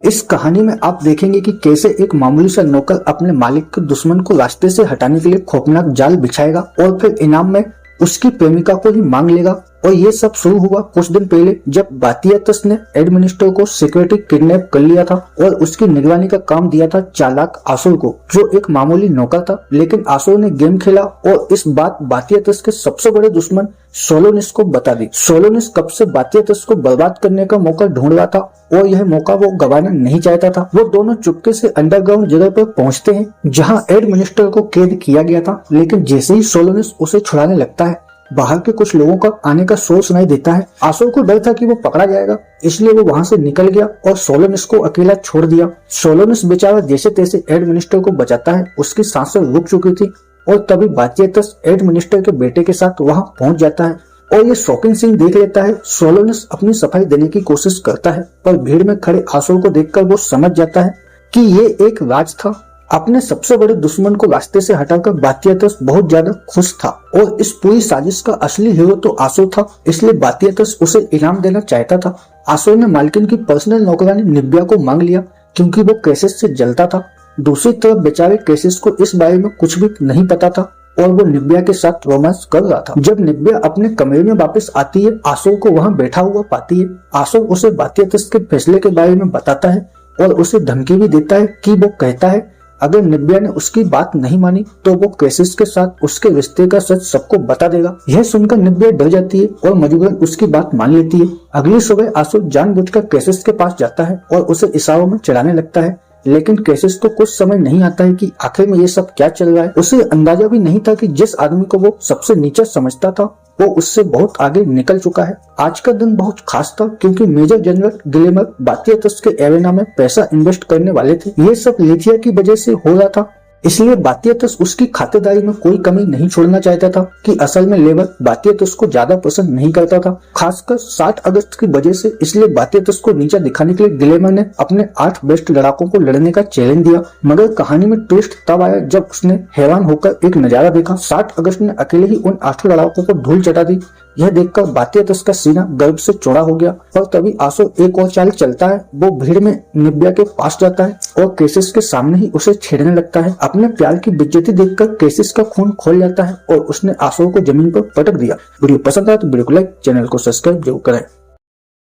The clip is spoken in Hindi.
इस कहानी में आप देखेंगे कि कैसे एक मामूली सा नौकर अपने मालिक के दुश्मन को रास्ते से हटाने के लिए खौफनाक जाल बिछाएगा और फिर इनाम में उसकी प्रेमिका को ही मांग लेगा। और ये सब शुरू हुआ कुछ दिन पहले जब बातियातस ने एडमिनिस्टर को सिक्योरिटी किडनैप कर लिया था और उसकी निगरानी का काम दिया था चालाक आसुर को, जो एक मामूली नौकर था। लेकिन आसुर ने गेम खेला और इस बात बातियातस के सबसे बड़े दुश्मन सोलोनिस को बता दी। सोलोनिस कब से बातियातस को बर्बाद करने का मौका ढूंढ रहा था और यह मौका वो गंवाना नहीं चाहता था। वो दोनों चुपके से अंडरग्राउंड जगह पर पहुंचते हैं जहां एडमिनिस्टर को कैद किया गया था। लेकिन जैसे ही सोलोनिस उसे छुड़ाने लगता है, बाहर के कुछ लोगों का आने का शोर सुनाई देता है। आसुर को डर था कि वो पकड़ा जाएगा, इसलिए वो वहां से निकल गया और सोलोनिस को अकेला छोड़ दिया। सोलोनिस बेचारा जैसे तैसे एडमिनिस्टर को बचाता है। उसकी सांसें रुक चुकी थी और तभी बातियातस एडमिनिस्टर के बेटे के साथ वहां पहुंच जाता है और ये शॉकिंग सीन देख लेता है। सोलोनिस अपनी सफाई देने की कोशिश करता है, पर भीड़ में खड़े आसुर को देखकर वो समझ जाता है कि ये एक राज था। अपने सबसे बड़े दुश्मन को रास्ते से हटाकर बातियातस बहुत ज्यादा खुश था और इस पूरी साजिश का असली हीरो तो आसुर था, इसलिए बातियातस उसे इनाम देना चाहता था। आसुर ने मालकिन की पर्सनल नौकरानी निब्या को मांग लिया क्योंकि वो कैसिस से जलता था। दूसरी तरफ बेचारे कैसिस को इस बारे में कुछ भी नहीं पता था और वो निब्या के साथ रोमांस कर रहा था। जब निब्या अपने कमरे में वापस आती है, आसुर को वहाँ बैठा हुआ पाती है। आसुर उसे बातियातस के फैसले के बारे में बताता है और उसे धमकी भी देता है कि वो कहता है अगर निब्या ने उसकी बात नहीं मानी तो वो कैसिस के साथ उसके रिश्ते का सच सबको बता देगा। यह सुनकर निब्या डर जाती है और मजबूरन उसकी बात मान लेती है। अगली सुबह आसुर जानबूझकर कैसिस के पास जाता है और उसे इशारों में चढ़ाने लगता है। लेकिन कैसिस को कुछ समझ नहीं आता है कि आखिर में ये सब क्या चल रहा है। उसे अंदाजा भी नहीं था कि जिस आदमी को वो सबसे नीचा समझता था वो उससे बहुत आगे निकल चुका है। आज का दिन बहुत खास था क्योंकि मेजर जनरल गिलेमर बातियातस के एरेना में पैसा इन्वेस्ट करने वाले थे। ये सब लिथिया की वजह से हो रहा था, इसलिए बातियातस उसकी खातेदारी में कोई कमी नहीं छोड़ना चाहता था कि असल में लेबर बातियातस को ज्यादा पसंद नहीं करता था, खासकर 60 अगस्त की वजह से। इसलिए बातियातस को नीचा दिखाने के लिए गिलेमर ने अपने 8 बेस्ट लड़ाकों को लड़ने का चैलेंज दिया। मगर कहानी में ट्विस्ट तब आया जब उसने हैरान होकर एक नजारा देखा। 60 अगस्त ने अकेले ही उन 8 लड़ाकों को धूल चटा दी। यह देखकर बातियातस का सीना गर्व से चौड़ा हो गया। और तभी आसुर एक और चाल चलता है। वो भीड़ में निब्या के पास जाता है और कैसिस के सामने ही उसे छेड़ने लगता है। अपने प्यार की बेइज्जती देखकर कैसिस का खून खोल जाता है और उसने आसुर को जमीन पर पटक दिया। वीडियो पसंद आया तो वीडियो को लाइक, चैनल को सब्सक्राइब जरूर करें।